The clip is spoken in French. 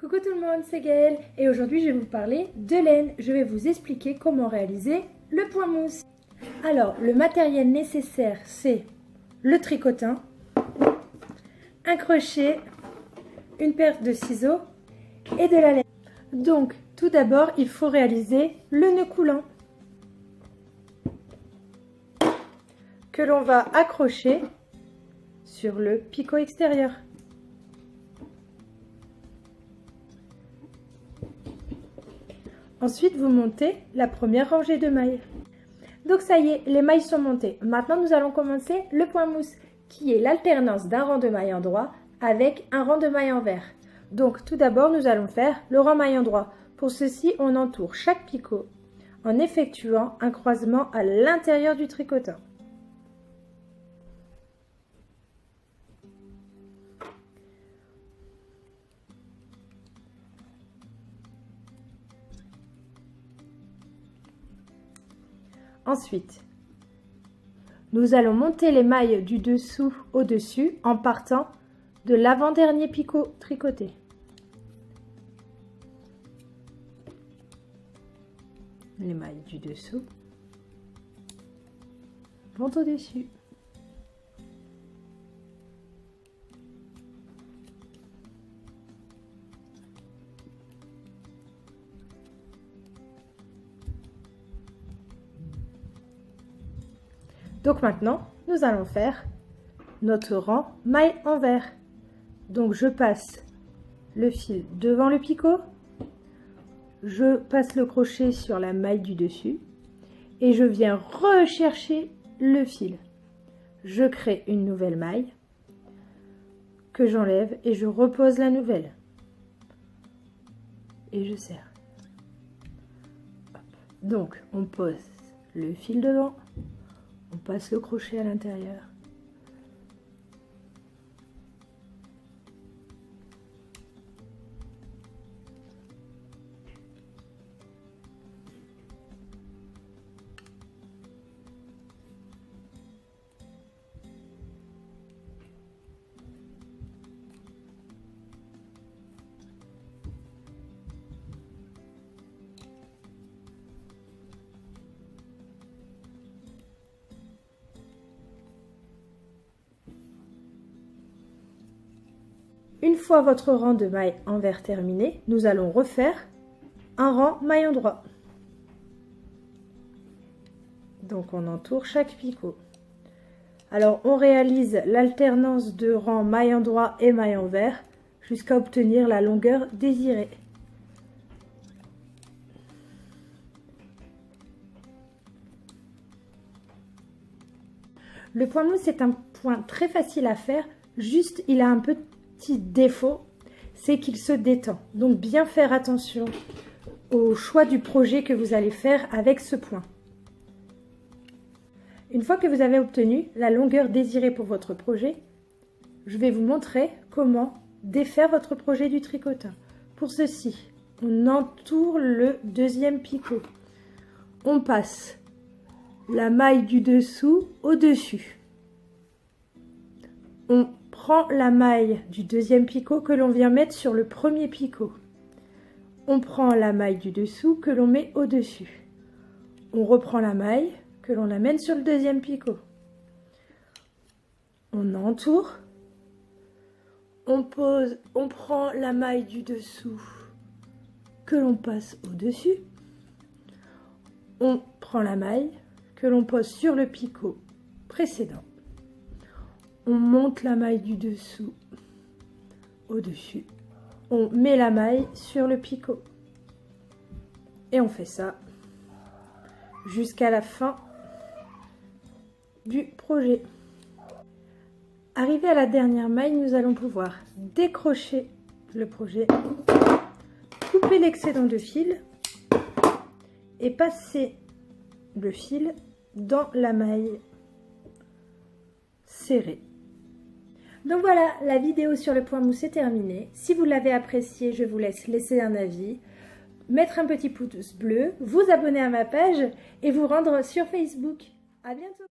Coucou tout le monde, c'est Gaëlle et aujourd'hui je vais vous parler de laine. Je vais vous expliquer comment réaliser le point mousse. Alors, le matériel nécessaire c'est le tricotin, un crochet, une paire de ciseaux et de la laine. Donc, tout d'abord, il faut réaliser le nœud coulant que l'on va accrocher sur le picot extérieur. Ensuite, vous montez la première rangée de mailles. Donc ça y est, les mailles sont montées. Maintenant, nous allons commencer le point mousse, qui est l'alternance d'un rang de mailles en droit avec un rang de mailles en vert. Donc tout d'abord, nous allons faire le rang maille en droit. Pour ceci, on entoure chaque picot en effectuant un croisement à l'intérieur du tricotin. Ensuite, nous allons monter les mailles du dessous au dessus en partant de l'avant-dernier picot tricoté. Les mailles du dessous vont au dessus. Donc maintenant, nous allons faire notre rang maille en vert. Donc je passe le fil devant le picot, je passe le crochet sur la maille du dessus et je viens rechercher le fil. Je crée une nouvelle maille que j'enlève et je repose la nouvelle. Et je serre. Donc on pose le fil devant. On passe le crochet à l'intérieur. Une fois votre rang de mailles en vert terminé, nous allons refaire un rang maille en droit. Donc on entoure chaque picot. Alors on réalise l'alternance de rang maille en droit et maille en vert jusqu'à obtenir la longueur désirée. Le point mousse est un point très facile à faire, juste il a un petit défaut, c'est qu'il se détend. Donc bien faire attention au choix du projet que vous allez faire avec ce point. Une fois que vous avez obtenu la longueur désirée pour votre projet, je vais vous montrer comment défaire votre projet du tricotin. Pour ceci, on entoure le deuxième picot. On passe la maille du dessous au dessus. On prend la maille du deuxième picot que l'on vient mettre sur le premier picot. On prend la maille du dessous que l'on met au-dessus. On reprend la maille que l'on amène sur le deuxième picot. On entoure. On pose, on prend la maille du dessous que l'on passe au-dessus. On prend la maille que l'on pose sur le picot précédent. On monte la maille du dessous au-dessus. On met la maille sur le picot. Et on fait ça jusqu'à la fin du projet. Arrivé à la dernière maille, nous allons pouvoir décrocher le projet, couper l'excédent de fil et passer le fil dans la maille serrée. Donc voilà, la vidéo sur le point mousse est terminée. Si vous l'avez apprécié, je vous laisse laisser un avis, mettre un petit pouce bleu, vous abonner à ma page et vous rendre sur Facebook. À bientôt!